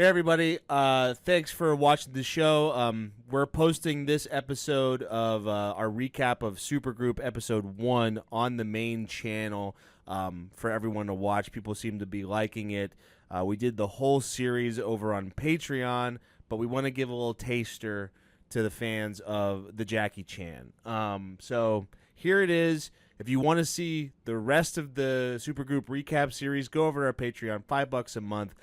Hey, everybody. Thanks for watching the show. We're posting this episode of our recap of Supergroup Episode 1 on the main channel for everyone to watch. People seem to be liking it. We did the whole series over on Patreon, but we want to give a little taster to the fans of the Jackie Chan. So here it is. If you want to see the rest of the Supergroup recap series, go over to our Patreon, $5 a month.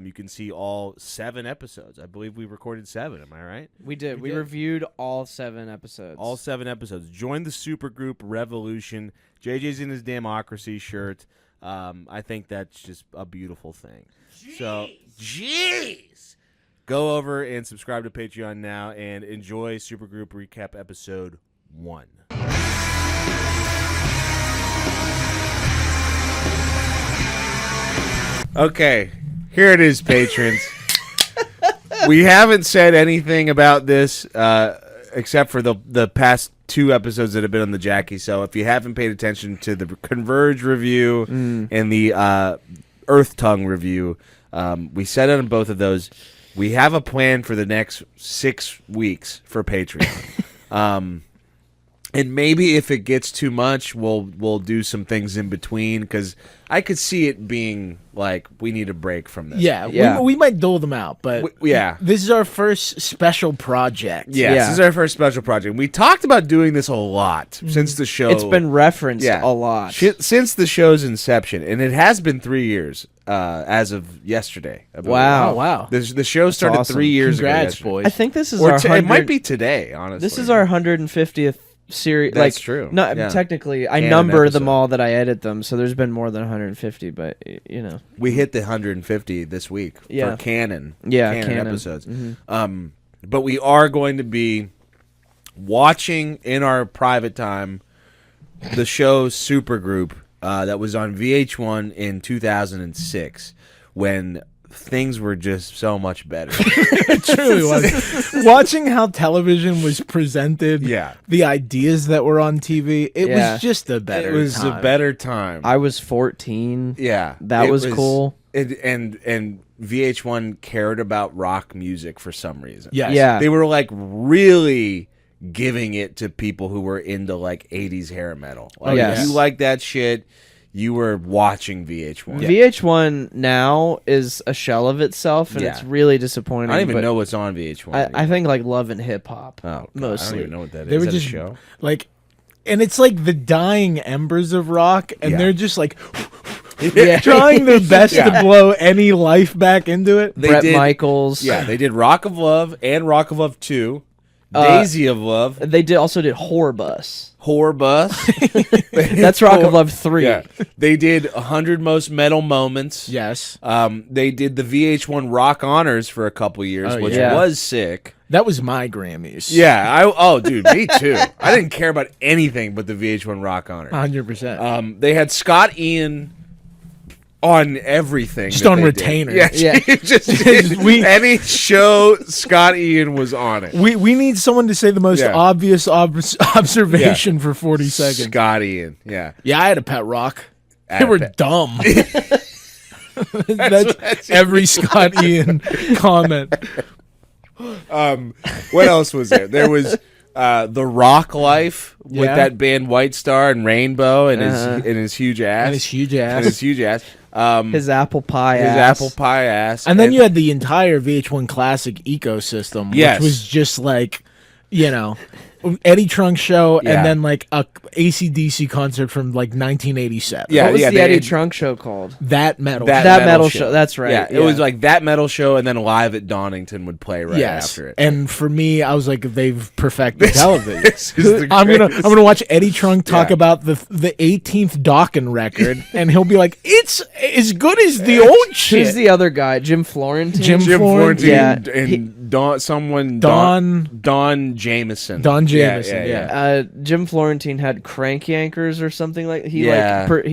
You can see all 7 episodes. I believe we recorded 7. Am I right? We did. We reviewed all 7 episodes. All 7 episodes. Join the Supergroup revolution. JJ's in his Damocracy shirt. I think that's just a beautiful thing. Jeez. So, jeez! Go over and subscribe to Patreon now and enjoy Supergroup Recap Episode 1. Okay, here it is, patrons. We haven't said anything about this except for the past 2 episodes that have been on the Jackie. So if you haven't paid attention to the Converge review and the Earth Tongue review, we said it on both of those. We have a plan for the next 6 weeks for Patreon. And maybe if it gets too much, we'll do some things in between, because I could see it being like we need a break from this. Yeah. We might dole them out, but this is our first special project. Yeah, this is our first special project. We talked about doing this a lot since the show. It's been referenced a lot. Since the show's inception, and it has been 3 years as of yesterday. Wow. The show started awesome. 3 years ago. Congrats, boys. I think this is it might be today, honestly. This is our 150th series. That's true. No, technically, I number them all that I edit them, so there's been more than 150. But we hit the 150 this week for canon. Canon episodes. Mm-hmm. But we are going to be watching in our private time the show Supergroup that was on VH1 in 2006 when things were just so much better. It truly was. Watching how television was presented, the ideas that were on TV, it was just a better time. It was a better time. I was 14. Yeah. That was cool. And VH1 cared about rock music for some reason. Yes. Yeah. They were like really giving it to people who were into like 80s hair metal. Like, if you like that shit, you were watching VH1. Yeah. VH1 now is a shell of itself, and it's really disappointing. I don't even know what's on VH1. I think like Love and Hip Hop. Oh, mostly. I don't even know what that is. They were just a show? like, and it's like the dying embers of rock, and they're just like trying their best to blow any life back into it. Brett Michaels. Yeah, they did Rock of Love and Rock of Love 2. Daisy of Love. They also did Whore Bus. Whore Bus. That's Rock of Love 3. Yeah. They did 100 Most Metal Moments. Yes. They did the VH1 Rock Honors for a couple years, which was sick. That was my Grammys. Yeah. Dude, me too. I didn't care about anything but the VH1 Rock Honors. 100%. They had Scott Ian on everything. Just on retainer. Yeah. Any show, Scott Ian was on it. We need someone to say the most obvious observation for 40 seconds. Scott Ian. Yeah. Yeah, I had a pet rock. They were dumb. That's every Scott Ian comment. What else was there? There was The Rock Life with that band White Star and Rainbow and his huge ass. And his huge ass. His apple pie ass. His apple pie ass. And then you had the entire VH1 Classic ecosystem, which was just like, Eddie Trunk show, and then like a AC/DC concert from like 1987. Yeah, what was the Eddie Trunk show called? That Metal. That metal show. That's right. Yeah, it was like That Metal Show, and then Live at Donington would play after it. And for me, I was like, they've perfected television. I'm gonna watch Eddie Trunk talk about the 18th Dawkins record, and he'll be like, it's as good as the old shit. Who's the other guy? Jim Florentine. Jim Florentine. Yeah. And Don Jameson. Don Jameson. Jim Florentine had Crank Yankers or something like. He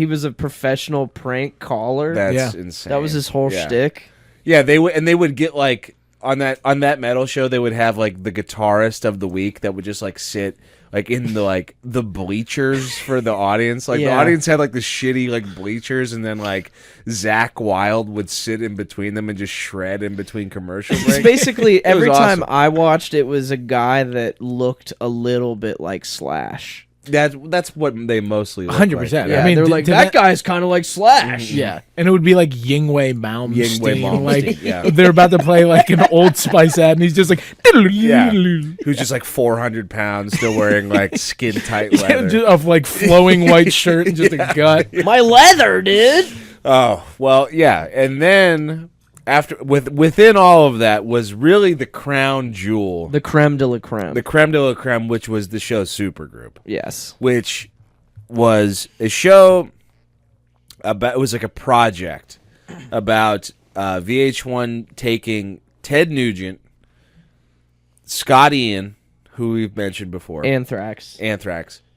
was a professional prank caller. That's insane. That was his whole shtick. Yeah, they would get like on that metal show. They would have like the guitarist of the week that would just like sit like in the bleachers for the audience. Like the audience had like the shitty like bleachers, and then like Zach Wilde would sit in between them and just shred in between commercial breaks. Basically, every time awesome. I watched, it was a guy that looked a little bit like Slash. That's what they mostly look 100%. like. Yeah, I mean, they're like, that guy's kind of like Slash. Yeah, and it would be like Yingwei Malmsteen. Malmsteen, Like yeah. they're about to play like an Old Spice ad, and he's just like, Who's just like 400 pounds, still wearing like skin tight leather. of like flowing white shirt and just a gut. My leather, dude. Oh well, yeah, and then within all of that was really the crown jewel, The creme de la creme. the creme de la creme, which was the show Supergroup, Yes. which was a show about. It was like a project about VH1 taking Ted Nugent, Scott Ian, who we've mentioned before, Anthrax.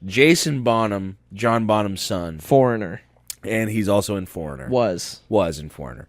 Jason Bonham, John Bonham's son, Foreigner. and he's also in Foreigner. Was in Foreigner.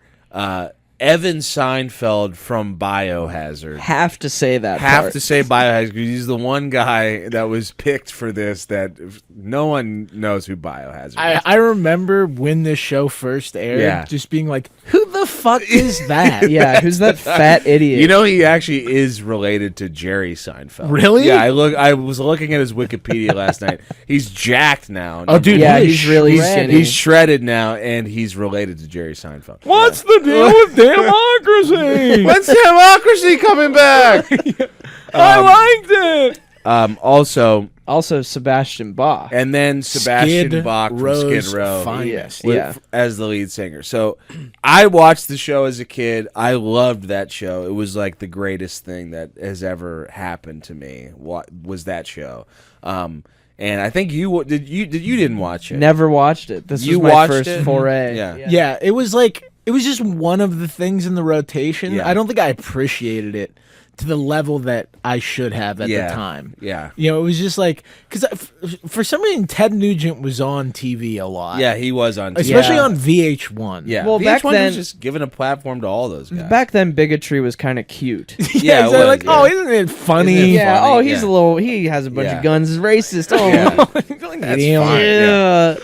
Evan Seinfeld from Biohazard. Have to say that Have part. to say Biohazard because he's the one guy that was picked for this that no one knows who Biohazard is. I remember when this show first aired, Yeah. just being like, "Who the fuck is that?" Yeah, who's that fat idiot? You know, he actually is related to Jerry Seinfeld. Really? Yeah, I was looking at his Wikipedia last night. He's jacked now. Oh, dude, Yeah, he is he's really shredded. skinny. He's shredded now, and he's related to Jerry Seinfeld. What's the deal with democracy? When's democracy coming back? I liked it. Also, Sebastian Bach. and then Sebastian Skid Bach from Row's Skid Row. finest. Yeah. As the lead singer. So I watched the show as a kid. I loved that show. It was like the greatest thing that has ever happened to me. What was that show? And I think you didn't watch it. Never watched it. This You was my watched first it? foray. Yeah. Yeah, it was just one of the things in the rotation. Yeah. I don't think I appreciated it to the level that I should have at the time. Yeah. You know, it was just like, because for some reason, Ted Nugent was on TV a lot. Yeah, he was on TV. Especially Yeah. on VH1. Yeah. Well, VH1 back then- was just giving a platform to all those guys. Back then, bigotry was kind of cute. Yeah, it so was, like, yeah. oh, isn't it funny? Isn't it Yeah. funny, Oh, he's yeah. a little. He has a bunch Yeah. of guns. He's racist. Oh, Yeah. That's fine. yeah.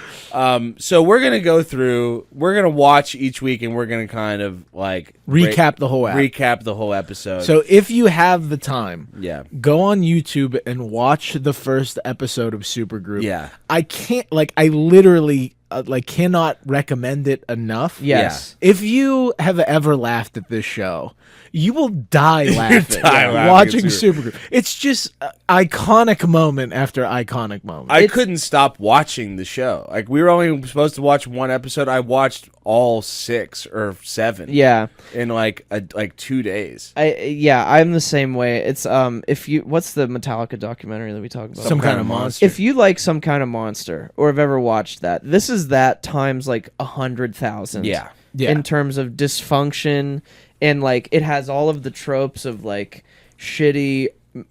So we're gonna go through. We're gonna watch each week, and we're gonna kind of like Recap the whole app. recap the whole episode. So if you have the time, yeah, go on YouTube and watch the first episode of Supergroup. Yeah. I can't, I literally, cannot recommend it enough. Yes. If you have ever laughed at this show, you will die laughing die laughing watching at Supergroup. It's just iconic moment after iconic moment. I couldn't stop watching the show. Like we were only supposed to watch one episode. I watched all 6 or 7. Yeah. in like 2 days. I'm the same way. It's what's the Metallica documentary that we talk about? Some kind of monster. If you like Some Kind of Monster or have ever watched that, this is that times like 100,000. Yeah. Yeah. In terms of dysfunction, and like it has all of the tropes of like shitty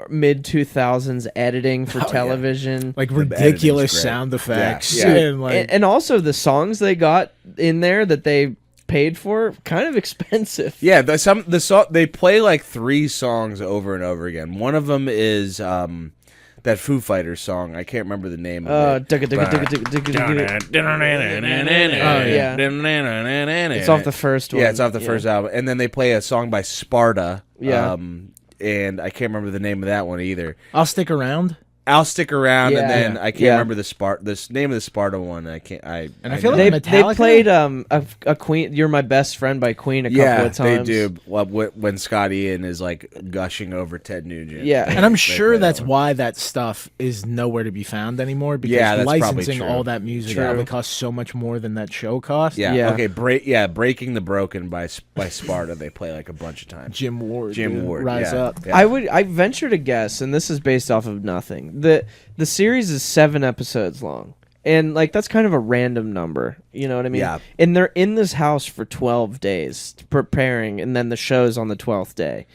mid 2000s editing for television. like editing's ridiculous great. sound effects. Yeah. And like, And also the songs they got in there that they paid for, kind of expensive. Yeah, they play like 3 songs over and over again. One of them is that Foo Fighters song. I can't remember the name of it. It's off the first one. Yeah, it's off the first album. And then they play a song by Sparta. Yeah. And I can't remember the name of that one either. I'll stick around. I'll stick around, and Yeah. then I can't Yeah. remember the name of the Sparta one. I can't. I feel know. like They Metallica? played a Queen. You're My Best Friend by Queen a couple of times. they do. When Scott Ian is like gushing over Ted Nugent. Yeah. And I'm They sure play that that's one. why that stuff is nowhere to be found anymore, because Yeah, that's probably licensing true. all that music True. probably costs so much more than that show cost. Yeah. Yeah. Okay. Breaking the Broken by Sparta. They play like a bunch of times. Jim Ward. Jim dude, Ward. Rise yeah. up. Yeah. I venture to guess, and this is based off of nothing. The series is 7 episodes long, and like that's kind of a random number. You know what I mean? Yeah. And they're in this house for 12 days preparing, and then the show's on the 12th day.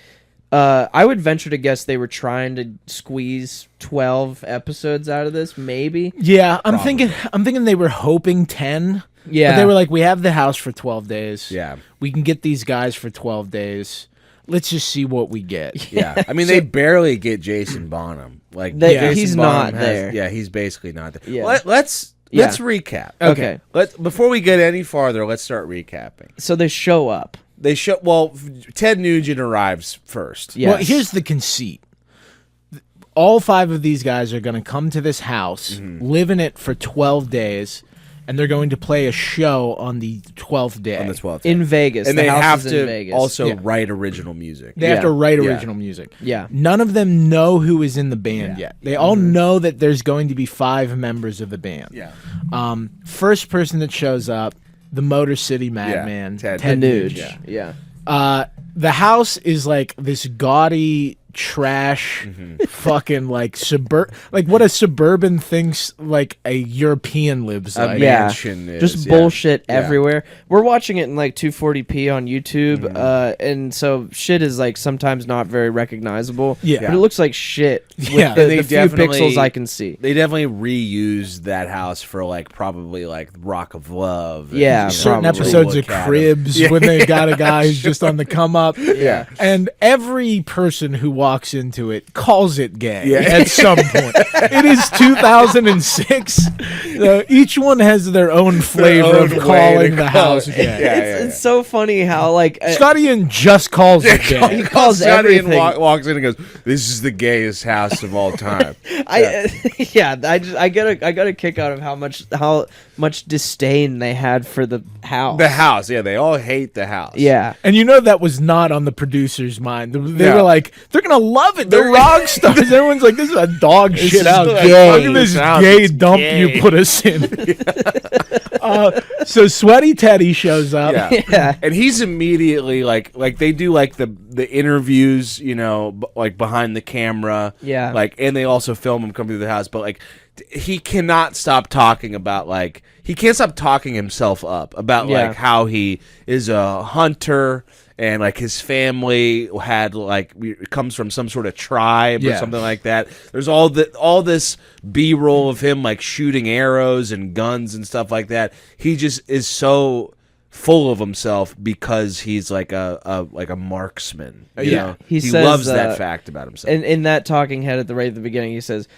I would venture to guess they were trying to squeeze 12 episodes out of this, maybe. Yeah, I'm thinking they were hoping 10. Yeah. But they were like, we have the house for 12 days. Yeah. We can get these guys for 12 days. let's just see what we get. Yeah, I mean, they barely get Jason Bonham. Like, He's Jason not Bonham there. Yeah, he's basically not there. Yeah. Let's recap. Okay. Before we get any farther, let's start recapping. So they show up. Ted Nugent arrives first. Yes. Well, here's the conceit. All 5 of these guys are going to come to this house, live in it for 12 days, and they're going to play a show on the 12th day. On the 12th. In Vegas. And The they house have is in to Vegas. also Yeah. write original music. They have Yeah. to write Yeah. original music. Yeah. None of them know who is in the band yet. They all know that there's going to be 5 members of the band. Yeah. First person that shows up, the Motor City Madman, Ted Nuge. Yeah. Yeah. The house is like this gaudy trash fucking like what a suburban thinks like a European lives like. Yeah. Mansion is, Just yeah. bullshit Yeah. everywhere. We're watching it in like 240p on YouTube, and so shit is like sometimes not very recognizable. Yeah. But it looks like shit with Yeah. the, They the few definitely- pixels I can see. They definitely reused that house for like probably like Rock of Love. and, Yeah, Certain probably. episodes Look of at 'em. Cribs when they got a guy who's just on the come up. Yeah. And every person who walks into it calls it gay Yeah. at some point. It is 2006. Each one has their own flavor own of way calling to the call house it. gay. Yeah. It's so funny how like Scotty Ian just calls it he gay. calls Scotty and everything. walks in and goes, "This is the gayest house of all time." I get a kick out of how much disdain they had for the house. The house, yeah, they all hate the house. Yeah. And you know that was not on the producer's mind. They No. were like, they're going to love it. They're rock stars. Everyone's like, this is a dog shit is house. like Gay. fucking Look at this this house. gay It's dump gay. you put us in. So Sweaty Teddy shows up. Yeah. Yeah. And he's immediately like they do like the interviews, you know, like behind the camera. Yeah. Like, and they also film him coming to the house, but like he cannot stop talking about like he can't stop talking himself up about Yeah. like how he is a hunter and like his family had like comes from some sort of tribe or Yeah. something like that. There's all this B-roll of him like shooting arrows and guns and stuff like that. He just is so full of himself because he's like a marksman. You Yeah. know? He He says, loves that fact about himself. And in that talking head at the beginning, he says,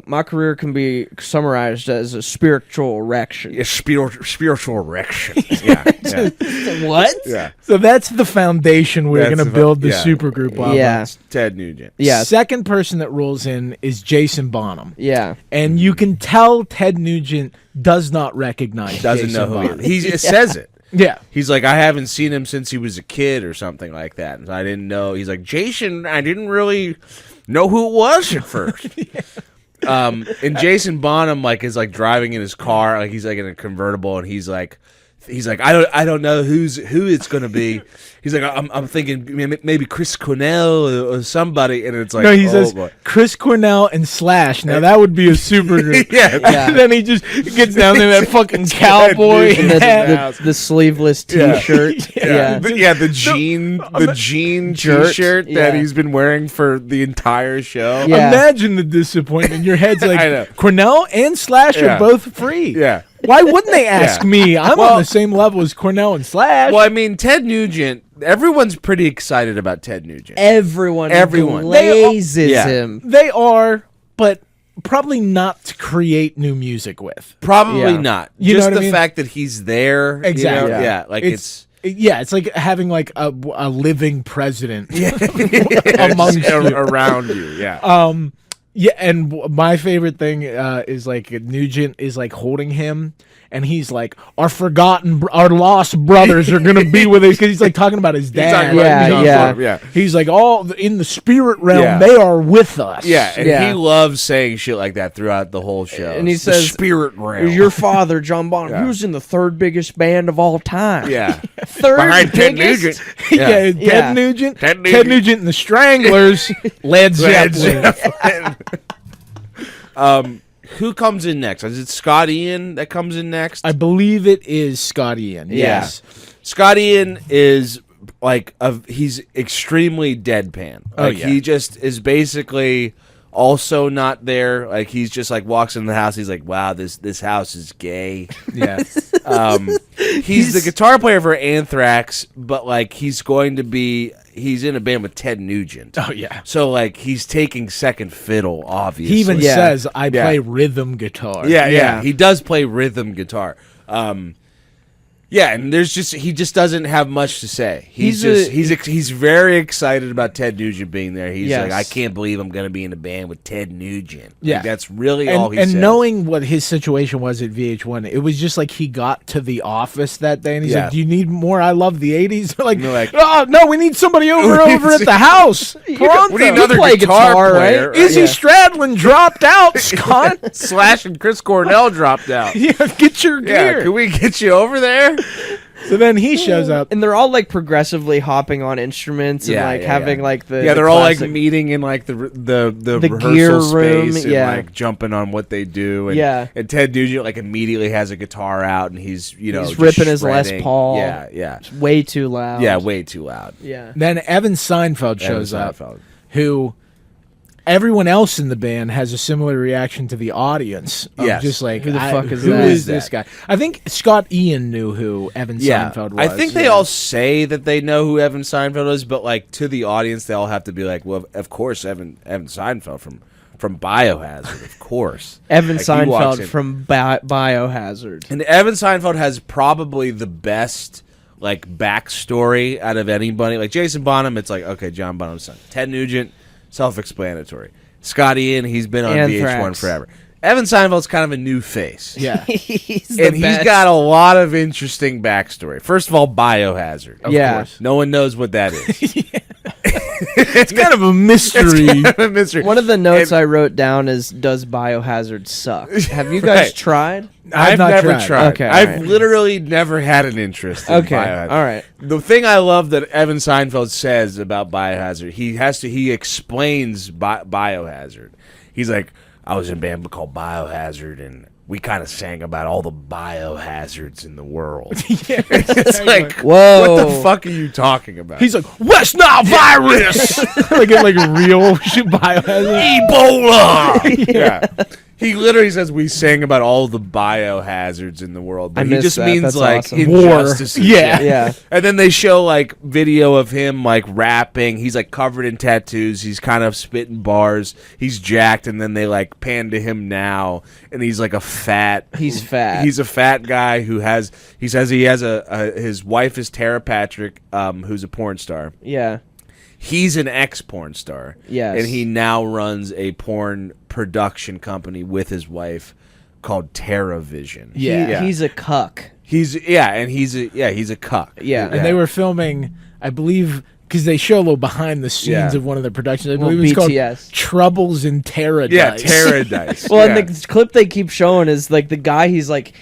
"My career can be summarized as a spiritual erection." Yeah, spiritual erection. Yeah, yeah, What? yeah. So that's the foundation we're That's going to the build the yeah. supergroup on. Yeah. Ted Nugent. Yeah. Second person that rolls in is Jason Bonham. Yeah. And you can tell Ted Nugent does not recognize Doesn't Jason know who Bonham. he is. He says it. Yeah. He's like, I haven't seen him since he was a kid or something like that. And I didn't know. He's like, Jason, I didn't really know who it was at first. And Jason Bonham like is like driving in his car, like he's like in a convertible, and he's like, I don't know who it's gonna be. He's like, I'm thinking maybe Chris Cornell or somebody, and it's like, No, he oh, says boy. Chris Cornell and Slash. Now that would be a supergroup. Yeah. Yeah. And then he just gets down there that fucking cowboy Nugent. hat. The sleeveless Yeah. T-shirt. Yeah. Yeah. The jean Shirt. T-shirt Yeah. that he's been wearing for the entire show. Yeah. Imagine the disappointment. Your head's I know. like, Cornell and Slash Yeah. are both free. Yeah. Why wouldn't they ask Yeah. me? I'm Well- on the same level as Cornell and Slash. Well, I mean, Ted Nugent. Everyone's pretty excited about Ted Nugent. Everyone They glazes all- yeah. him. They are, but probably not to create new music with. Probably Yeah. not. You know Just what I the mean? fact that he's there. Exactly. You know? Yeah. Yeah. Like it's Yeah, it's like having like a living president amongst amongst you. around you. Yeah. Yeah, and my favorite thing is like Nugent is like holding him, and he's like, our lost brothers are gonna be with us, because he's like talking about his dad. talking about Yeah, John yeah. Farm, yeah. He's like, all in the spirit realm, Yeah. they are with us. Yeah, and Yeah. he loves saying shit like that throughout the whole show. And he It's the says, spirit realm. Your father, John Bonham, Yeah. he was in the third biggest band of all time. yeah. Third Behind Ted biggest? Nugent. yeah, Ted Yeah. Nugent, Ted Ted Nugent. Nugent and the Stranglers, Led Zeppelin. Who comes in next? Is it Scott Ian that comes in next? I believe it is Scott Ian. Yeah. Yes. Scott Ian is like he's extremely deadpan. Oh, Like yeah. he just is basically also not there. Like he's just like walks in the house. He's like, wow, this house is gay. Yeah. He's the guitar player for Anthrax, but like he's going to be he's in a band with Ted Nugent. Oh yeah. So like he's taking second fiddle, obviously. He even Yeah. says, "I Yeah. play rhythm guitar." Yeah. He does play rhythm guitar. Yeah, and he just doesn't have much to say. He's very excited about Ted Nugent being there. He's Yes. like, I can't believe I'm going to be in a band with Ted Nugent. Yeah. Like, that's really And, all he and says. knowing what his situation was at VH1, it was just like he got to the office that day and he's Yeah. like, "Do you need more I Love the 80s?" They're like, They're like, "Oh, no, we need somebody over at the house. Pronto. we need another play guitar, guitar, player. right? Izzy Yeah. Stradlin dropped out, Scott. Slash and Chris Cornell dropped out. Yeah, get your Yeah, gear." can we get you over there? So then he shows up. And they're all like progressively hopping on instruments and like having like the they're the all like classic- meeting in like the rehearsal gear room, space and yeah. like jumping on what they do. And, Yeah. and Ted Nugent like immediately has a guitar out and he's just ripping his Les shredding. Paul. Yeah. way too loud. Yeah, way too loud. Yeah. Then Evan Seinfeld shows Evan up, Seinfeld. who everyone else in the band has a similar reaction to the audience. Of Yes. just like, Who the fuck is who that? is this guy? I think Scott Ian knew who Evan Seinfeld was. I think they all say that they know who Evan Seinfeld is, but like to the audience, they all have to be like, "Well, of course, Evan Seinfeld from Biohazard, of course." Evan Like, he walks Seinfeld in. from Biohazard. And Evan Seinfeld has probably the best like backstory out of anybody. Like Jason Bonham, it's like, okay, John Bonham's son. Ted Nugent, self-explanatory. Scott Ian, he's been on VH1 Anthrax. forever. Evan Seinfeld's kind of a new face. Yeah. He's the And he's best. got a lot of interesting backstory. First of all, Biohazard. Of Yeah. course. No one knows what that is. It's kind of a mystery. A mystery. One of the notes And I wrote down is, "Does Biohazard suck?" Have you guys Right. tried? I've not never tried. tried. Okay, I've alright. literally never had an interest in Okay, Biohazard. all right. The thing I love that Evan Seinfeld says about Biohazard, he explains Biohazard. He's like, I was in a band called Biohazard, and we kind of sang about all the biohazards in the world. It's like, Whoa. what the fuck are you talking about? He's like, West Nile virus! like real shit biohazard. Ebola! Yeah. He literally says we sang about all the biohazards in the world, but I he missed just that. means That's like awesome. War. injustice. and Yeah. shit. Yeah. And then they show like video of him like rapping. He's like covered in tattoos. He's kind of spitting bars. He's jacked, and then they like pan to him now, and he's like a fat. He's fat. He's a fat guy who has. He says he has his wife is Tara Patrick, who's a porn star. Yeah. He's an ex-porn star. Yes. And he now runs a porn production company with his wife called TerraVision. Yeah. He's a cuck. He's a cuck. Yeah. And they were filming, I believe, because they show a little behind the scenes Yeah. of one of their productions. I Well, believe it's BTS. called Troubles in Paradise. Yeah, Paradise. Well, yeah. and the clip they keep showing is like the guy. He's like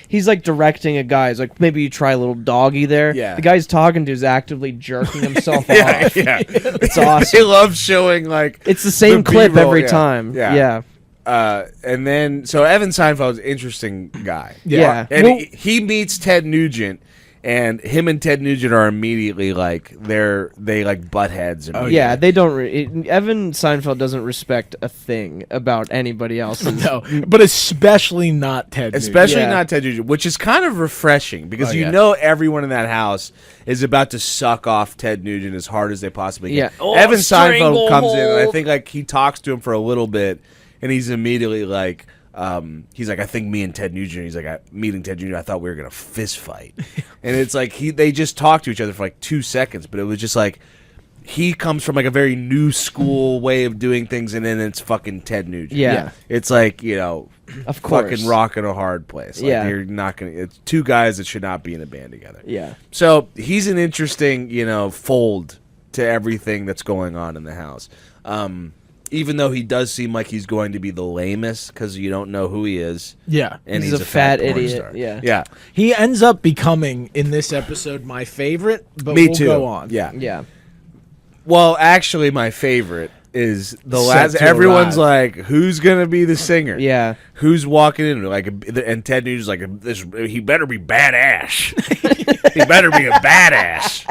directing a guy. He's like, maybe you try a little doggy there. Yeah. The guy he's talking to is actively jerking himself yeah, off. yeah. It's They awesome. love showing like It's the same the clip B-roll, every yeah. time. Yeah. Yeah. And then so Evan Seinfeld's an interesting guy. Yeah. And Well- he meets Ted Nugent, and him and Ted Nugent are immediately like they like butt heads. Yeah, they don't. Evan Seinfeld doesn't respect a thing about anybody else's. No, but especially not Ted Nugent. Especially Yeah. not Ted Nugent, which is kind of refreshing because Oh, you yeah. know everyone in that house is about to suck off Ted Nugent as hard as they possibly can. Yeah. Oh, Evan Seinfeld comes in, and I stranglehold. think like he talks to him for a little bit, and he's immediately like, he's like, I think me and Ted Nugent. He's like, meeting Ted Nugent, I thought we were gonna fist fight, and it's like they just talked to each other for like 2 seconds, but it was just like. He comes from like a very new school way of doing things, and then it's fucking Ted Nugent. Yeah. It's like, Of course. fucking rocking a hard place. Like, Yeah. you're not gonna. It's two guys that should not be in a band together. Yeah. So he's an interesting, fold to everything that's going on in the house. Even though he does seem like he's going to be the lamest because you don't know who he is. Yeah. And He's he's a a fat fat porn idiot, star. yeah. Yeah. He ends up becoming, in this episode, my favorite, but Me we'll too. go on. Yeah. Yeah. Well, actually, my favorite is the Set last. to Everyone's Arrive. like, "Who's gonna be the singer?" Yeah. Who's walking in? Like, and Ted Nugent's like, he better be badass. He better be a badass.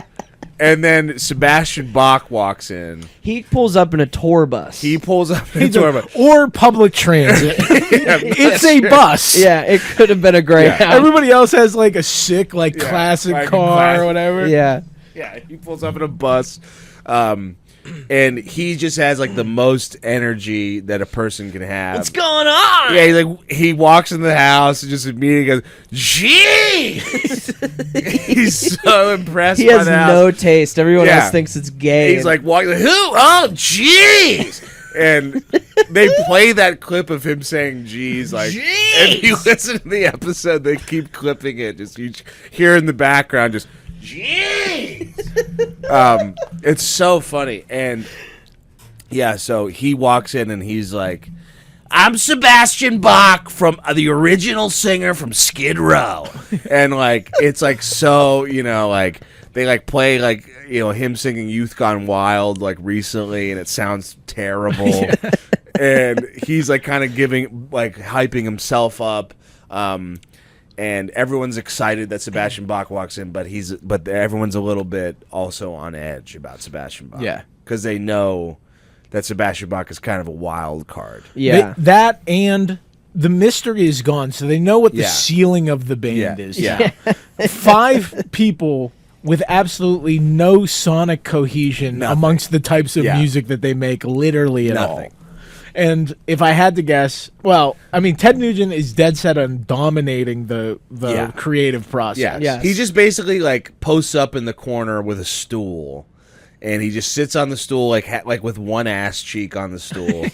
And then Sebastian Bach walks in. He pulls up in a tour bus. He pulls up in a tour bus. Or public transit. It's a bus. Yeah, it could have been a Greyhound. Everybody else has like a sick, classic like car classic. or whatever. Yeah. Yeah, he pulls up in a bus. And he just has like the most energy that a person can have. What's going on? Yeah, he walks in the house and just immediately goes, "Jeez!" He's so impressed. He by has the house. no taste. Everyone Yeah. else thinks it's gay. He's like, "What? Who? Oh, jeez!" And they play that clip of him saying "jeez." Like, if you listen to the episode, they keep clipping it. Just you hear in the background, just "jeez." It's so funny, and yeah. So he walks in and he's like, "I'm Sebastian Bach from the original singer from Skid Row," and like it's like so like they like play like him singing "Youth Gone Wild" like recently, and it sounds terrible. And he's like kind of hyping himself up. And everyone's excited that Sebastian Bach walks in, but everyone's a little bit also on edge about Sebastian Bach. Yeah. Because they know that Sebastian Bach is kind of a wild card. yeah. That and the mystery is gone, so they know what the Yeah. ceiling of the band is. Yeah. 5 people with absolutely no sonic cohesion Nothing. amongst the types of Yeah. music that they make, literally at all. Nothing. And if I had to guess, well, I mean, Ted Nugent is dead set on dominating the Yeah. creative process. Yeah. Yes. He just basically like posts up in the corner with a stool. And he just sits on the stool like with one ass cheek on the stool,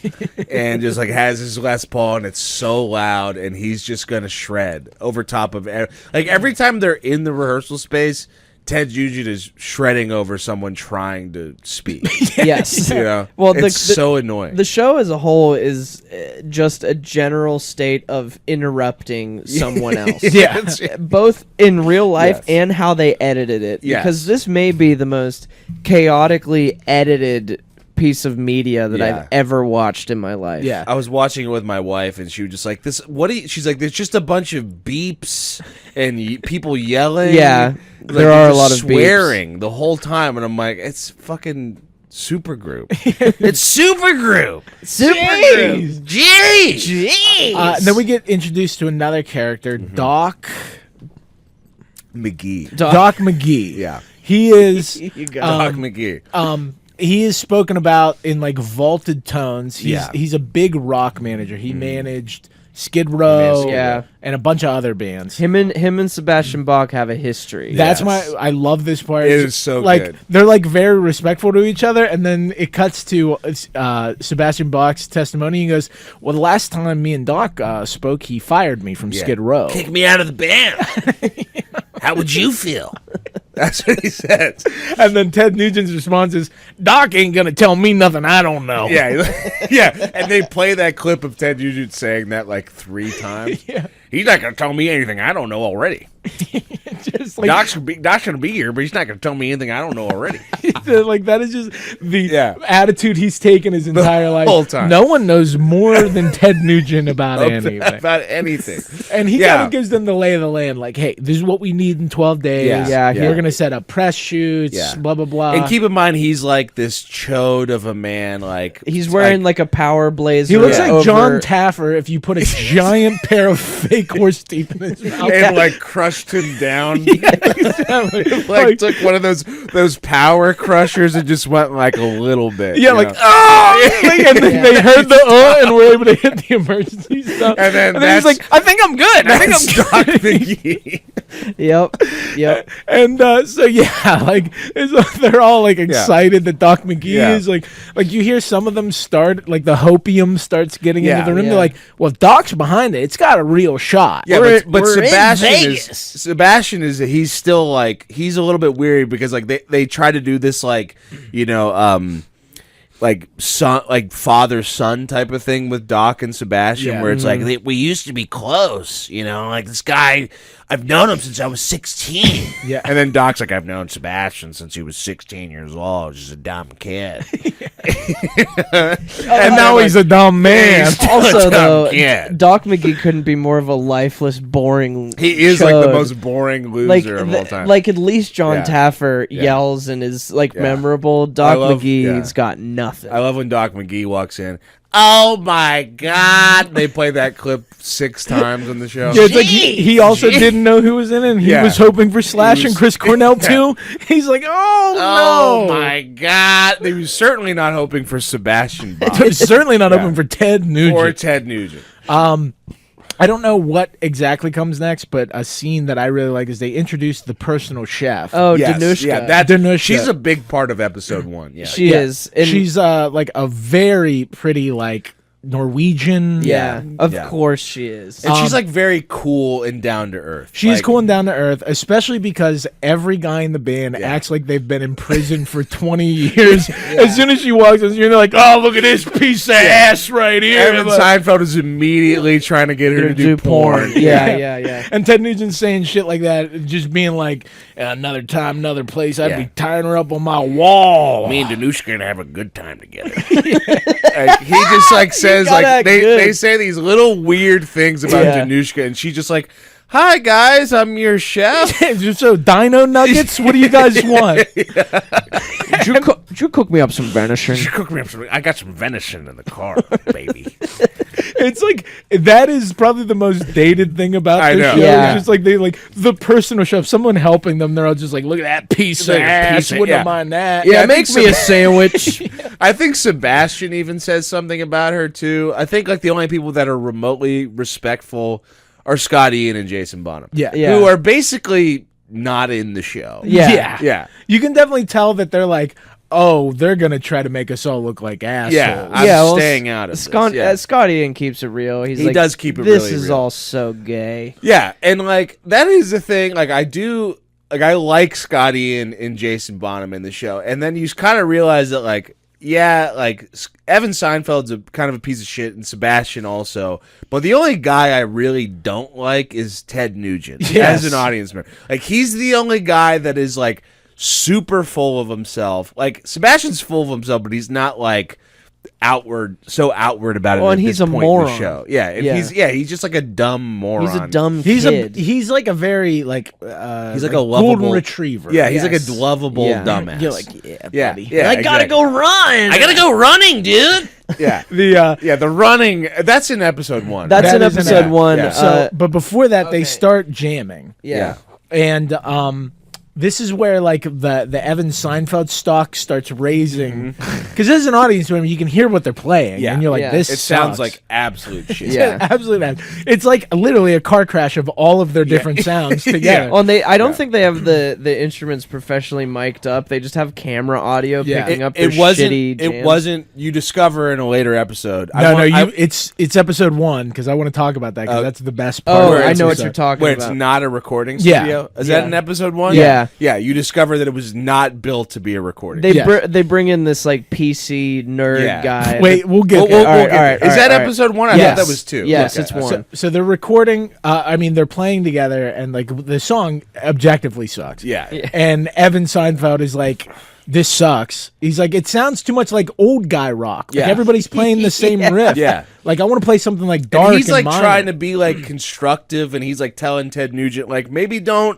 and just like has his Les Paul, and it's so loud, and he's just gonna shred over top of every time they're in the rehearsal space. Ted Nugent is shredding over someone trying to speak. Yes. Well, it's so annoying. The show as a whole is just a general state of interrupting someone else. Yeah. Both in real life Yes. and how they edited it. Yes. Because this may be the most chaotically edited piece of media that Yeah. I've ever watched in my life. Yeah. I was watching it with my wife, and she was just like, "This, what?" She's like, "There's just a bunch of beeps and people yelling." Yeah, Like, there are they're a just lot of beeps. swearing the whole time, and I'm like, "It's fucking Supergroup. It's Supergroup. Jeez. Jeez. And then we get introduced to another character, Mm-hmm. Doc McGee. Doc McGee. Yeah. He is You got Doc McGee. he is spoken about in like vaulted tones. Yeah. He's a big rock manager. He managed Skid Row, Skid Row. and a bunch of other bands. him and Sebastian Bach have a history. That's Yes. I love this part. It is so like, good. They're like very respectful to each other, and then it cuts to Sebastian Bach's testimony. He goes, "Well, the last time me and Doc spoke, he fired me from Yeah. Skid Row." Kick me out of the band. How would you feel? That's what he says. And then Ted Nugent's response is, "Doc ain't gonna tell me nothing I don't know." Yeah, yeah, and they play that clip of Ted Nugent saying that like 3 times. Yeah. He's not gonna tell me anything I don't know already. Just like, Doc's gonna be here, but he's not gonna tell me anything I don't know already. like that is just the Yeah. attitude he's taken his entire life. whole time. No one knows more than Ted Nugent about anything. About anything. And he Yeah. kind of gives them the lay of the land, like, "Hey, this is what we need in 12 days. Yeah, yeah. We're gonna set up press shoots, Yeah. blah blah blah." And keep in mind, he's like this chode of a man. Like He's wearing like a power blazer. he looks like over- John Taffer if you put a giant pair of fake horse teeth in his mouth. and like crushed him down. Exactly. Like took one of those power crushers and just went like a little bit. yeah, you like know? oh, like, and then they heard the and were able to hit the emergency stuff. And then he's that's- like, "I think I'm good. I think That's I'm Doc good." McGee. Yep. And so yeah, like they're all like excited that Doc McGee Yeah. is like you hear some of them start like the hopium starts getting Yeah. into the room. Yeah. They're like, "Well, if Doc's behind it, it's got a real shot." Yeah, but we're in Sebastian is he's still like he's a little bit weary because like they try to do this like like son like father son type of thing with Doc and Sebastian Yeah. where it's like we used to be close, like this guy I've known him since I was 16. Yeah. And then Doc's like, "I've known Sebastian since he was 16 years old, just a dumb kid." And now he's a dumb man. Also, Dumb though, kid. Doc McGee couldn't be more of a lifeless, boring. He is like the chode. most boring loser like of all time. like at least John Yeah. Taffer Yeah. yells and is like Yeah. memorable. Doc love- McGee's yeah. got nothing. I love when Doc McGee walks in. oh my God. They play that clip 6 times on the show. Yeah, it's like he also didn't know who was in it. And he Yeah. was hoping for Slash was- and Chris Cornell too. He's like, Oh no. my God. They were certainly not hoping for Sebastian Bach Certainly not hoping for Ted Nugent. or Ted Nugent. I don't know what exactly comes next, but a scene that I really like is they introduced the personal chef. Oh, Yes, Danushka. yeah, that Danushka. she's a big part of episode 1. Yeah, She is. And She's like a very pretty like Norwegian. yeah, of Yeah. course she is. and she's like very cool and down to earth. She's Like, cool and down to earth, especially because every guy in the band acts like they've been in prison for 20 years. As soon as she walks in, you're like, oh, look at this piece of ass right here. Evan Seinfeld is immediately trying to get her to do porn. Yeah. And Ted Nugent's saying shit like that, just being like, another time, another place, I'd Yeah. be tying her up on my wall. Me and Danushka gonna have a good time together. Like, he just like says got like that they good. say these little weird things about Yeah. Danushka, and she just like, "Hi guys, I'm your chef." Just so Dino Nuggets, what do you guys want? Did you cook me up some venison? She cooked me up some. I got some venison in the car, baby. It's like that is probably the most dated thing about I this know. show. Yeah. It's just like they like the personal chef, someone helping them. They're all just like, look at that piece of Look at that ass. piece of- Wouldn't yeah. mind that. Yeah, I make think me a so. sandwich. I think Sebastian even says something about her too. I think like the only people that are remotely respectful are Scott Ian and Jason Bonham. Yeah. Yeah. Who are basically not in the show. Yeah. Yeah. You can definitely tell that they're like, oh, they're gonna try to make us all look like assholes. Yeah. I'm Yeah, well, staying out of Scott, this. Yeah. Scott Ian keeps it real. He He does keep it This really is real." all so gay. Yeah, and like that is the thing. Like I do, like I like Scotty and Jason Bonham in the show, and then you kind of realize that like like Evan Seinfeld's a kind of a piece of shit, and Sebastian also. But the only guy I really don't like is Ted Nugent Yes. as an audience member. Like he's the only guy that is like super full of himself. Like Sebastian's full of himself, but he's not like outward about it. Well, at and he's this a point in the moron. show. Yeah, and Yeah. he's just like a dumb moron. He's a dumb He's kid. he's like a very like He's like a lovable golden retriever. Yeah, he's Yes. like a lovable Yeah. dumbass. You're like, yeah, yeah, buddy. yeah. I gotta exactly. go run. I gotta go running, dude. Yeah, The yeah. The running. That's in episode 1. That's That in is in episode that. 1. Yeah. so, but before that, they okay. start jamming, yeah. and this is where like the Evan Seinfeld stock starts raising because as an audience member, you can hear what they're playing, Yeah. and you're like, Yeah. this it sounds sucks. like absolute shit. Yeah. Absolutely bad. It's like literally a car crash of all of their different sounds together. Well, and I don't think they have the instruments professionally mic'd up. They just have camera audio Yeah. picking up their It wasn't. shitty jams. It wasn't. You discover in a later episode. No, it's episode 1 because I want to talk about that because that's the best part. Oh, of the I know what episode. you're talking where about. it's not a recording Yeah. studio. Is Yeah. that in episode 1? Yeah. Yeah. You discover that it was not built to be a recording. They Yeah. they bring in this like PC nerd Yeah. guy. Wait, we'll get We'll there. All right, get there. all right, Is that all right. episode 1? I Yes. thought that was 2. Yes, Okay. it's 1. So they're recording. I mean, they're playing together, and like the song objectively sucks. Yeah. And Evan Seinfeld is like, "This sucks." He's like, "It sounds too much like old guy rock. Like Yeah. everybody's playing the same riff. Yeah. Like I want to play something like dark." And he's like minor. trying to be like constructive, and he's like telling Ted Nugent like maybe don't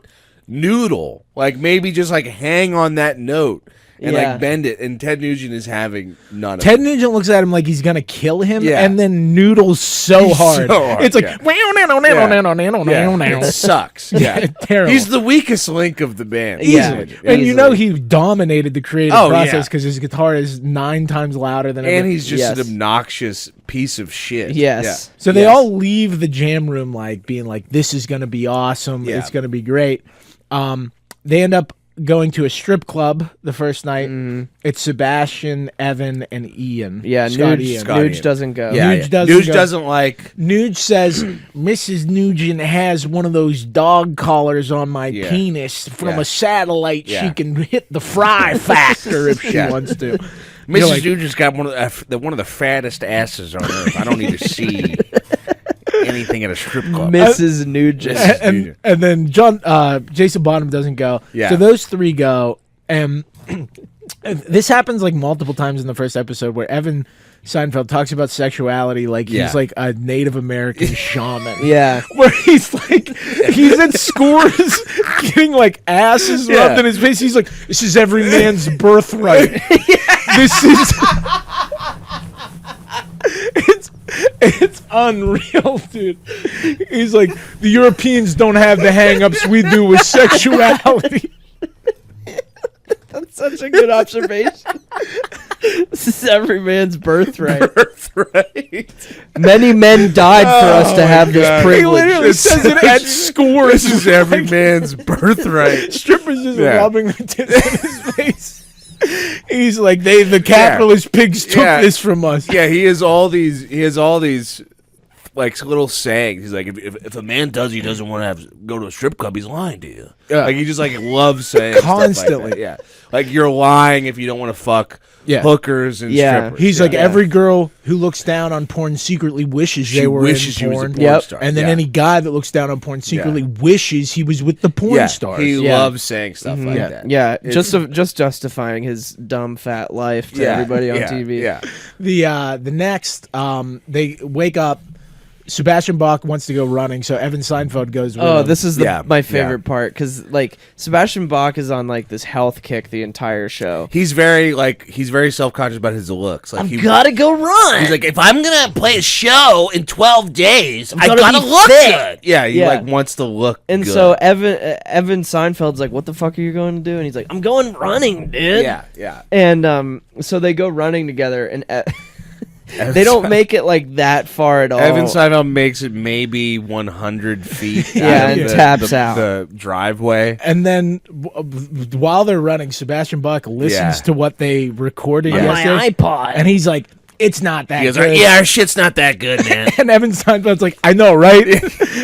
noodle, like maybe just like hang on that note and Yeah. like bend it. And Ted Nugent is having none of Ted it. Nugent looks at him like he's gonna kill him, Yeah. and then noodles so hard. so hard, It's like, yeah. yeah. It sucks. Yeah, Terrible. He's the weakest link of the band. Yeah. Easily. And you Easily. know he dominated the creative Oh, process yeah. because his guitar is 9 times louder than and every- he's just Yes. an obnoxious piece of shit. Yes. So they Yes. all leave the jam room like being like, "This is gonna be awesome. Yeah. It's gonna be great." They end up going to a strip club the first night. It's Sebastian, Evan, and Ian. Yeah, Scott Nuge, Ian. Scott Nuge Ian. doesn't go. Yeah, Nuge yeah. doesn't Nuge go. doesn't like. Nuge says, "Mrs. Nugent has one of those dog collars on my Yeah. penis from Yeah. a satellite. Yeah. She can hit the fry factor if she Yeah. wants to." Mrs. like- Nugent's got one of the fattest asses on earth. I don't need to see anything at a strip club. Mrs. Nugent. And then Jason Bonham doesn't go. Yeah. So those three go, and this happens like multiple times in the first episode where Evan Seinfeld talks about sexuality like Yeah. he's like a Native American shaman. Yeah. Where he's at scores getting like asses Yeah. rubbed in his face. He's like, "This is every man's birthright. This is." unreal, dude. He's like, the Europeans don't have the hang-ups we do with sexuality. That's such a good observation. This is every man's birthright. Many men died for us to have this He privilege. literally says it at scores. This is every man's birthright. Strippers just rubbing their tits in his face. He's like, the capitalist pigs took this from us. Yeah, he has all these like little sayings. He's like, if a man doesn't want to go to a strip club, he's lying to you. Yeah. Like he just like loves saying Constantly. stuff like that. Yeah, like you're lying if you don't want to fuck hookers and strippers. He's like, every girl who looks down on porn secretly wishes they were wishes in she was a porn. porn star. And then any guy that looks down on porn secretly wishes he was with the porn stars. He loves saying stuff like that. Yeah, just justifying his dumb fat life to everybody on TV. Yeah. The next, they wake up. Sebastian Bach wants to go running, so Evan Seinfeld goes with him. This is my favorite part, because like Sebastian Bach is on like this health kick the entire show. He's very self-conscious about his looks. Like, he Gotta go run. He's like, if I'm gonna play a show in 12 days, I gotta gotta be look fit. good. Yeah, he like wants to look And good. so Evan Seinfeld's like, what the fuck are you going to do? And he's like, I'm going running, dude. yeah. And so they go running together, and they don't make it like that far at all. Evan Seinfeld makes it maybe 100 feet. And taps out the driveway. And then while they're running, Sebastian Bach listens to what they recorded on yesterday. my iPod, and he's like, it's not that He's good. like, our shit's not that good, man. And Evan Seinfeld's like, I know, right?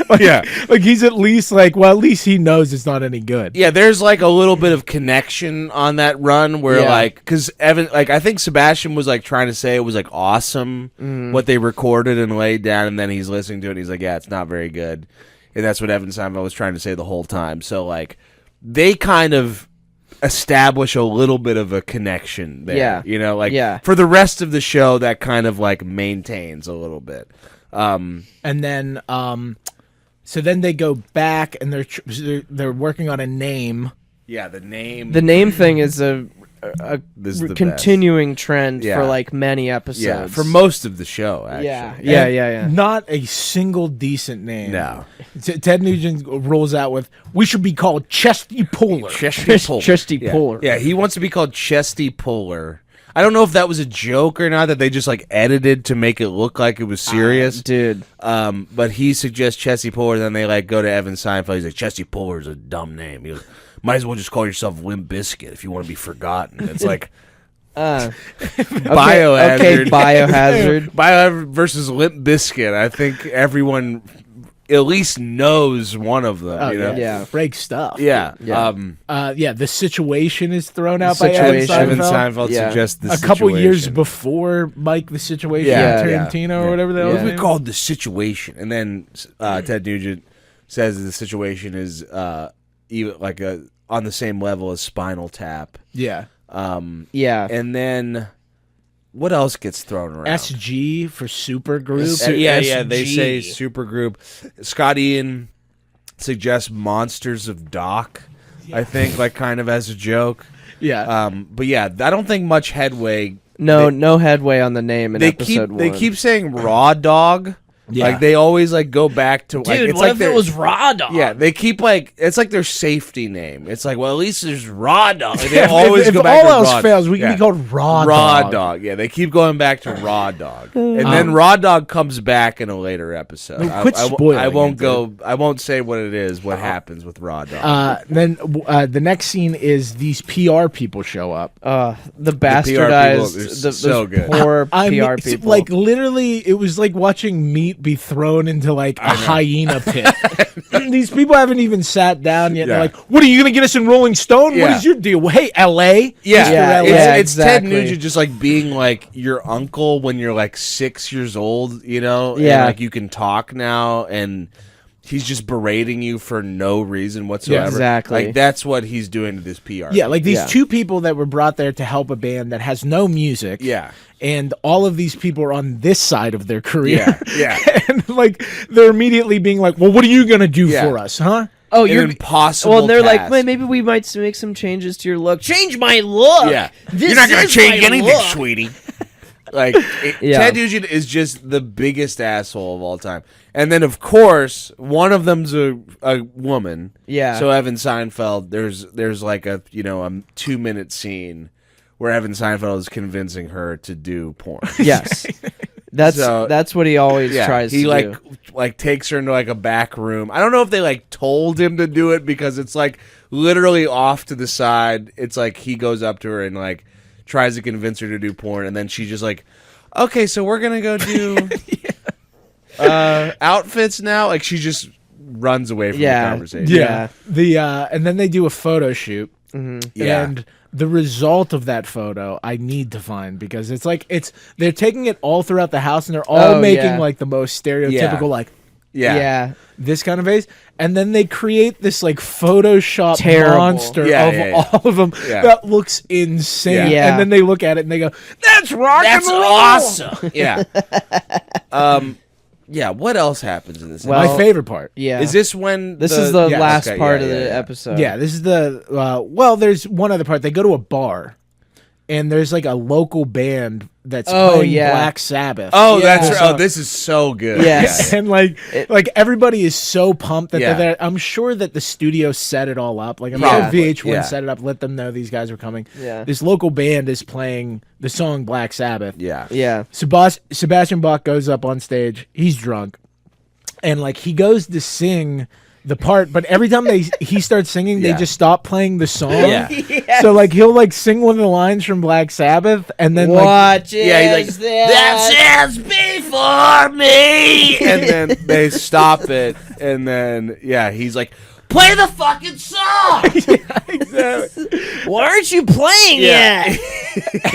Like he's at least like, well, at least he knows it's not any good. Yeah, there's like a little bit of connection on that run where like, because Evan, like I think Sebastian was like trying to say it was like awesome what they recorded and laid down, and then he's listening to it and he's like, yeah, it's not very good. And that's what Evan Seinfeld was trying to say the whole time. So like they kind of establish a little bit of a connection there. You know, like for the rest of the show that kind of like maintains a little bit. And then so then they go back and they're working on a name. Yeah, the name thing is a This is the continuing trend Yeah. for like many episodes. Yeah, for most of the show, actually. Yeah. Not a single decent name. No. Ted Nugent rolls out with, we should be called Chesty Puller. Chesty Puller. Yeah, he wants to be called Chesty Puller. I don't know if that was a joke or not, that they just like edited to make it look like it was serious. Dude. But he suggests Chesty Puller, then they like go to Evan Seinfeld. He's like, Chesty Puller is a dumb name. He goes, might as well just call yourself Limp Bizkit if you want to be forgotten. It's like Biohazard. Okay, Biohazard. Biohazard versus Limp Bizkit. I think everyone at least knows one of them. You know? Yeah. Break stuff. Yeah. The Situation is thrown out The by Evan Situation. Seinfeld. Evan Seinfeld suggests the a couple years Situation. before Mike the Situation, Yeah. Tarantino or whatever the hell What his we name called the Situation, and then Ted Nugent says the Situation is even like on the same level as Spinal Tap. Yeah. Yeah. And then what else gets thrown around? SG for Supergroup. They say Supergroup. Scott Ian suggests Monsters of Doc. I think, like, kind of as a joke. Yeah. But yeah, I don't think much headway. No headway on the name in episode 1. They keep saying Raw Dog. Yeah. Like they always like go back to like, Dude, it's what like if it was Raw Dog? Yeah, they keep like it's like their safety name. It's like, well, at least there's Raw Dog. Like, they always if go back all to else Raw fails, we can be called Raw Dog. Yeah, they keep going back to Raw Dog, and then Raw Dog comes back in a later episode. No, quit spoiling I won't it, go. I won't say what it is. What happens with Raw Dog? Then the next scene is these PR people show up. The bastardized, people, they're those so good. poor I mean, PR it's people. like literally, it was like watching meat be thrown into like a hyena pit. These people haven't even sat down yet. Yeah. They're like, "What are you going to get us in Rolling Stone? What Yeah. is your deal? Hey, L.A. Yeah, Yeah, Mr. LA. yeah. It's Ted exactly. Nugent just like being like your uncle when you're like 6 years old, you know? Yeah. And, like you can talk now, and he's just berating you for no reason whatsoever. exactly. Like that's what he's doing to this PR. Yeah, like these Yeah. two people that were brought there to help a band that has no music. Yeah. And all of these people are on this side of their career. Yeah. And like they're immediately being like, "Well, what are you going to do Yeah. for us, huh?" oh, An you're impossible. Well, and they're like, task. well, maybe we might make some changes to your look. Change my look. Yeah. This You're not gonna is change my anything, look. sweetie. Like Yeah. Ted Nugent is just the biggest asshole of all time. And then of course one of them's a woman. Yeah. So Evan Seinfeld, there's like a 2-minute scene where Evan Seinfeld is convincing her to do porn. Yes. That's what he always tries to do. do. Like takes her into like a back room. I don't know if they like told him to do it because it's like literally off to the side. It's like he goes up to her and like tries to convince her to do porn, and then she's just like, okay, so we're gonna go do outfits now. Like she just runs away from the conversation. Yeah. And then they do a photo shoot. Yeah. And the result of that photo I need to find, because it's like they're taking it all throughout the house and they're all making like the most stereotypical like this kind of vase, and then they create this like Photoshop monster of all of them that looks insane. Yeah. And then they look at it and they go, "That's rock and roll. Awesome." Yeah. Yeah. What else happens in this? My favorite part. Yeah. Is this when This is the last okay, part of the episode. Yeah, this is the there's one other part. They go to a bar, and there's like a local band that's playing Black Sabbath. Oh, Yeah. that's right. Oh, this is so good. Yes. And like everybody is so pumped that Yeah. they're there. I'm sure that the studio set it all up. Like I'm sure Probably, VH1 set it up, let them know these guys were coming. Yeah. This local band is playing the song Black Sabbath. Yeah. Yeah. Sebastian Bach goes up on stage. He's drunk, and like he goes to sing the part, but every time he starts singing, they just stop playing the song. Yeah. So like he'll like sing one of the lines from Black Sabbath, and then What he's like, is "That's just before me," and then they stop it, and then he's like, "Play the fucking song." exactly. Why aren't you playing Yeah.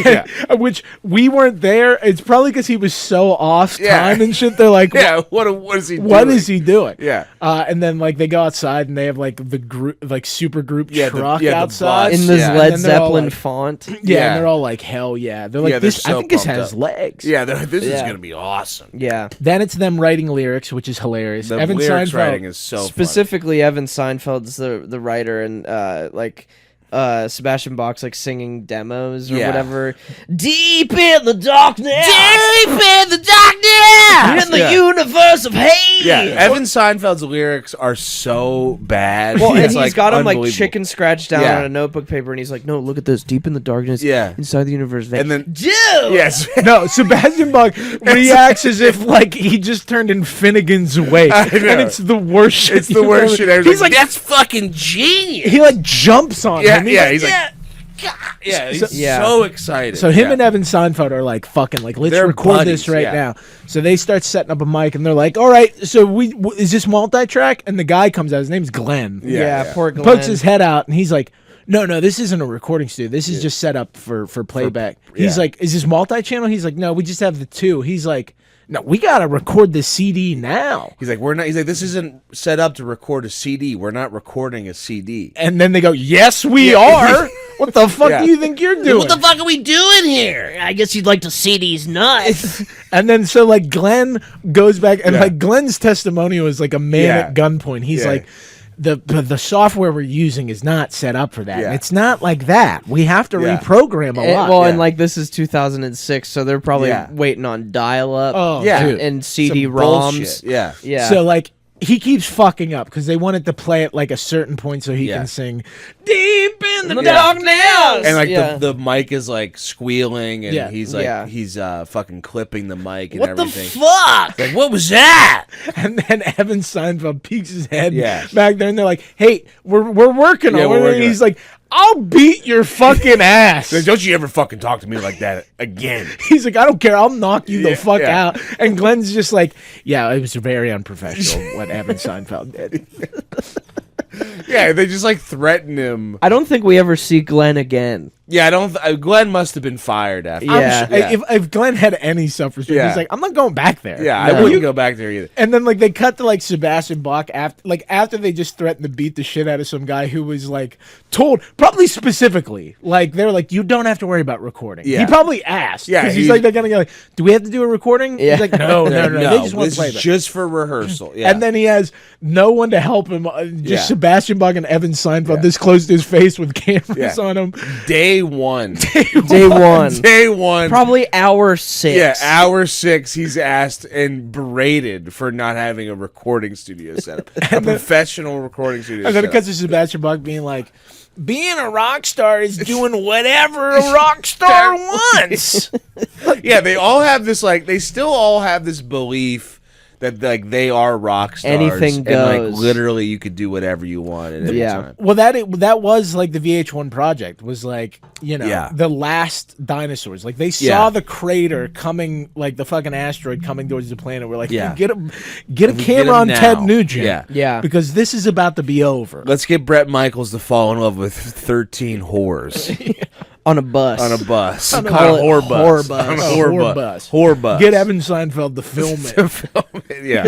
yet? Which we weren't there. It's probably because he was so off time and shit. They're like, Yeah. What is he doing? What is he doing? Yeah. And then like they go outside and they have like the group, like Supergroup truck the outside bus. In this Yeah. Led And then they're all Zeppelin like- font. Yeah, and they're all like, hell yeah. They're like, Yeah, this. they're I so think this pumped has up. legs. Yeah. This is Yeah. gonna be awesome. Yeah. Then it's them writing lyrics, which is hilarious. The Evan lyrics Seinfeld. writing is so Specifically, Evan Seinfeld's the writer, and Sebastian Bach's like singing demos or whatever. Deep in the darkness, in the universe of hate. Yeah, Evan Seinfeld's lyrics are so bad. Well, and It's, he's got them like unbelievable. chicken scratched down Yeah. on a notebook paper, and he's like, "No, look at this, deep in the darkness, Yeah. inside the universe of hate." And then dude, yes, No, Sebastian Bach reacts as if like he just turned in Finnegan's Wake, I know. and it's the worst shit. it's the worst shit ever. He's like, "That's fucking genius." he like jumps on him. He's like, he's Yeah. so excited. So him and Evan Seinfeld are like fucking like, let's They're record buddies, this right yeah. now. So they start setting up a mic and they're like, all right, so is this multi-track? And the guy comes out, his name's Glenn. yeah, poor Glenn. Pokes his head out and he's like, no, this isn't a recording studio. This is just set up for playback. He's like, is this multi-channel? He's like, no, we just have the two. He's like, no, we gotta record the CD now. He's like, we're not. He's like, this isn't set up to record a CD. We're not recording a CD. And then they go, yes, we are. What the fuck Yeah. do you think you're doing? fuck are we doing here? I guess you'd like to see these nuts. And then so like Glenn goes back and Yeah. like Glenn's testimonial is like a man Yeah. at gunpoint. He's Yeah. like, the software we're using is not set up for that. Yeah. It's not like that. We have to Yeah. reprogram a lot. Well, and like this is 2006, so they're probably Yeah. waiting on dial-up Oh, Yeah. dude. and Some CD-ROMs. bullshit. Yeah. Yeah. So like he keeps fucking up because they wanted to play it like a certain point so he Yeah. can sing deep in the Yeah. darkness. And like Yeah. the mic is like squealing, and Yeah. he's like Yeah. he's fucking clipping the mic and what the everything. fuck? Like, what was that? And then Evan Seinfeld peeks his head Yeah. back there and they're like, hey, we're working Yeah, on we're it. working And on he's it. like, I'll beat your fucking ass. Like, don't you ever fucking talk to me like that again. He's like, I don't care. I'll knock you the Yeah, fuck yeah. out. And Glenn's just like, yeah, it was very unprofessional what Evan Seinfeld did. Yeah, they just like threaten him. I don't think we ever see Glenn again. Yeah, I don't. Glenn must have been fired after. Yeah. If Glenn had any self-respect, Yeah. he's like, I'm not going back there. Yeah, No. I wouldn't go back there either. And then like they cut to like Sebastian Bach after they just threatened to beat the shit out of some guy who was like told, probably specifically, like they're like, you don't have to worry about recording. Yeah. He probably asked. Yeah, because he's he- like, they're gonna go like, do we have to do a recording? Yeah. He's like, no. They just want this to play is it. just for rehearsal. Yeah. And then he has no one to help him. Just Yeah. Sebastian Bach and Evan Seinfeld Yeah. this close to his face with cameras Yeah. on him. Dave day one. Day one. Day one. Probably hour 6. Yeah, hour 6. He's asked and berated for not having a recording studio set up, a professional recording studio. And then it set cuts to Sebastian Bach being like, being a rock star is doing whatever a rock star wants. Yeah, they all have this, like, they still all have this belief that, like, they are rock stars. Anything goes. And, like, literally you could do whatever you want at any time. Well, that was, like, the VH1 project was, like, you know, Yeah. the last dinosaurs. Like, they saw the crater coming, like, the fucking asteroid coming towards the planet. We're like, Yeah. get a camera on now. Ted Nugent. Yeah. Yeah. Because this is about to be over. Let's get Bret Michaels to fall in love with 13 whores On a bus. on a bus. Call On a it whore bus. whore bus. On a A whore whore bus. bus. Whore bus. Get Evan Seinfeld to film it. Yeah.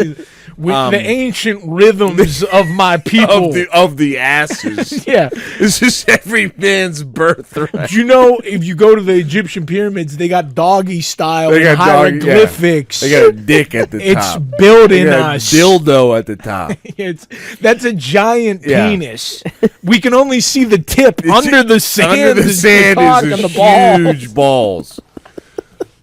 With the ancient rhythms of my people. Of the asses. Yeah. This is every man's birthright. Do you know if you go to the Egyptian pyramids, they got doggy style They got hieroglyphics. They got a dick at the It's top. building They got a us. dildo at the top. That's a giant Yeah. penis. We can only see the tip under the sand. Under the sand cock is and the the ball. huge balls.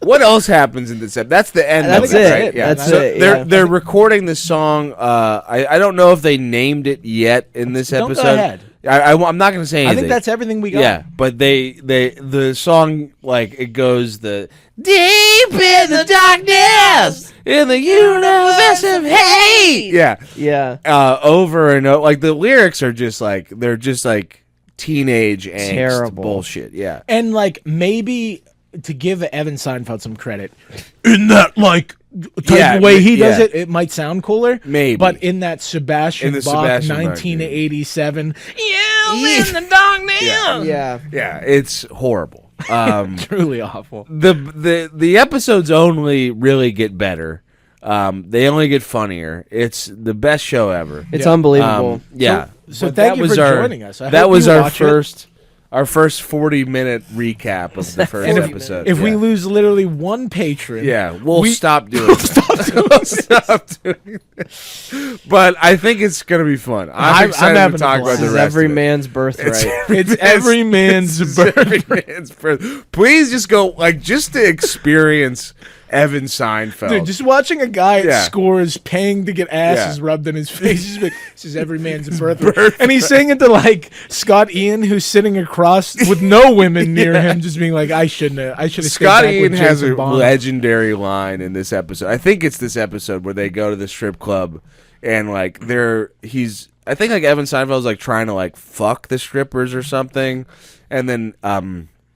What else happens in this episode? That's the end That's of it, it. right? Yeah. That's So it, They're yeah. they're recording the song. I don't know if they named it yet in this Don't go episode. ahead. I'm not going to say anything. I think that's everything we got. Yeah, but the song, like, it goes the deep in the darkness in the universe of hate. Yeah, Yeah. over and over. Like, the lyrics are just like they're just like teenage angst Terrible. bullshit. Yeah, And like maybe to give Evan Seinfeld some credit, in that like type of way he does it, it might sound cooler. Maybe. But in that Sebastian Bach Sebastian Bach, 1987, yeah, in the darkness. Yeah. yeah, it's horrible. Truly awful. The episodes only really get better. They only get funnier. It's the best show ever. It's unbelievable. Yeah. So But thank that you was for our- joining us. I That hope was you our watch it. our first 40-minute recap of the first episode. If we Yeah. lose literally one patron, Yeah, we'll stop doing that. We'll stop doing that. But I think it's going to be fun. I'm excited having to a talk about blast. the This is rest every of it. man's birthright. it's every man's It's birth. every man's birth. Please just go, like, just to experience Evan Seinfeld. Dude, just watching a guy Yeah. at scores paying to get asses Yeah. rubbed in his face. He's like, this is every man's birthright. And he's saying it to like Scott Ian, who's sitting across with no women near him, just being like, I should have. Scott Ian has a Bonham. legendary line in this episode. I think it's this episode where they go to the strip club and, like, I think, like, Evan Seinfeld's, like, trying to, like, fuck the strippers or something. And then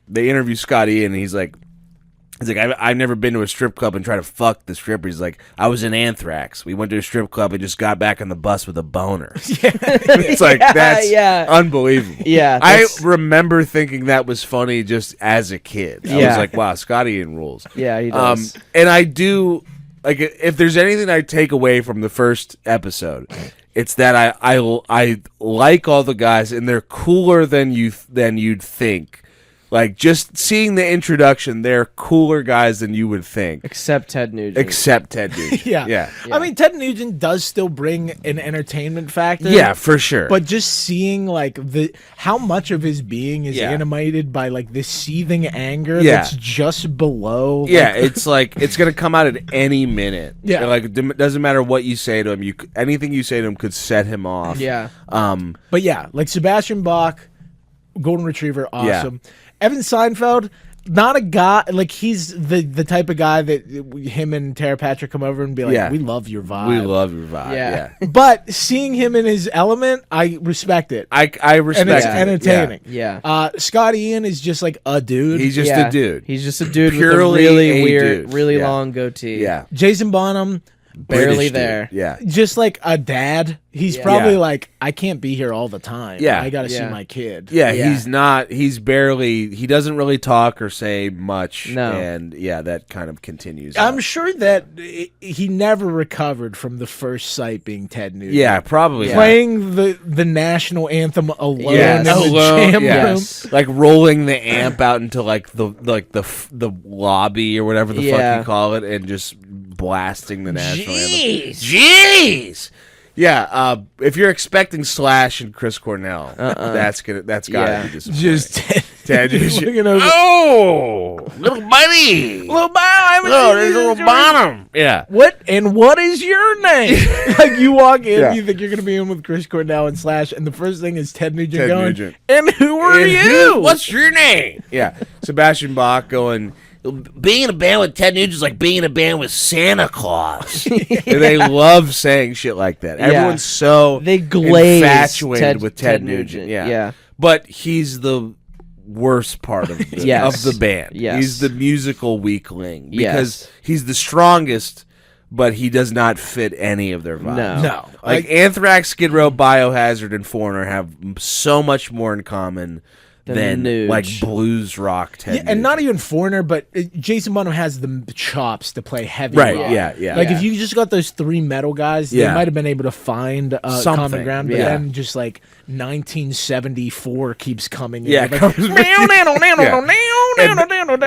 they interview Scott Ian and he's like, I've never been to a strip club and tried to fuck the stripper. He's like, I was in Anthrax. We went to a strip club and just got back on the bus with a boner. It's like, that's unbelievable. Yeah, I that's- remember thinking that was funny just as a kid. I was Yeah. like, wow, Scott Ian rules. Yeah, he does. And I do, like, if there's anything I take away from the first episode, it's that I like all the guys and they're cooler than you'd think. Like, just seeing the introduction, they're cooler guys than you would think. Except Ted Nugent. Yeah. Yeah. I mean, Ted Nugent does still bring an entertainment factor. Yeah, for sure. But just seeing like how much of his being is animated by like this seething anger that's just below. Yeah, it's like it's gonna come out at any minute. Yeah. like it doesn't matter what you say to him. Anything you say to him could set him off. Yeah. But yeah, like Sebastian Bach, Golden Retriever, awesome. Evan Seinfeld, not a guy like he's the type of guy that him and Tara Patrick come over and be like, we love your vibe. We love your vibe. Yeah. Yeah. But seeing him in his element, I respect it. I respect And it's it. entertaining. Yeah. Scott Ian is just like a dude. He's just Yeah. a dude. He's just a dude Purely with a really a weird, dude. really Yeah. long goatee. Yeah. Jason Bonham, Barely British dude. there. Yeah. just like a dad. He's Yeah. probably Yeah. like, I can't be here all the time. Yeah. I got to see Yeah. my kid. Yeah, Yeah. he's barely, he doesn't really talk or say much. No. And yeah, that kind of continues. I'm on. sure that he never recovered from the first sight being Ted Nugent. Yeah, probably. not. Playing the national anthem alone Yes. in the Alone, jam yes. room. Like rolling the amp out into like the lobby or whatever the fuck Yeah. you call it, and just blasting the national anthem. Jeez. Yeah, if you're expecting Slash and Chris Cornell, that's got Yeah. to be disappointing. Just Ted Nugent. Looking over. Oh, little buddy. Little Bow, I haven't Oh, seen there's you little since Bonham. Yeah. What is your name? Like you walk in, Yeah. you think you're gonna be in with Chris Cornell and Slash, and the first thing is Ted Nugent Ted going, Nugent. and who are And you? what's your name? Yeah. Sebastian Bach going, being in a band with Ted Nugent is like being in a band with Santa Claus. And they love saying shit like that. Yeah. Everyone's so They glaze infatuated with Ted Nugent. Yeah. But he's the worst part of the, Yes. of the band. Yes. He's the musical weakling because Yes. he's the strongest, but he does not fit any of their vibes. No. Like Anthrax, Skid Row, Biohazard, and Foreigner have so much more in common than Nuge. like blues rock Ted Yeah, and not Nugent. even Foreigner, but Jason Bonham has the chops to play heavy Right, rock. yeah. Like if you just got those three metal guys, they Yeah. might have been able to find common Something, ground. But yeah. then just like 1974 keeps coming. Yeah, in. Like, comes-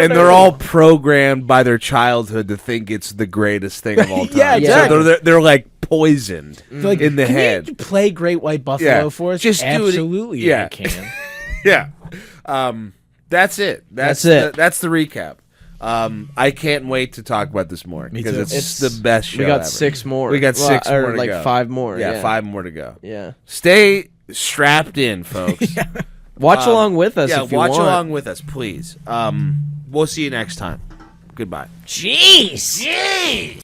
and they're all programmed by their childhood to think it's the greatest thing of all time. Yeah, exactly. So they're like poisoned Like, in the can head. you play Great White Buffalo Yeah. for us? Just do it. Absolutely, Yeah. I can. Yeah. That's it. That's it. That's the recap. I can't wait to talk about this more because too. it's the best show We got ever. 6 more. We got 6 or more to like go. 5 more. Yeah, 5 more to go. Yeah. Stay strapped in, folks. Watch along with us Yeah, if you watch want. along with us, please. We'll see you next time. Goodbye. Jeez.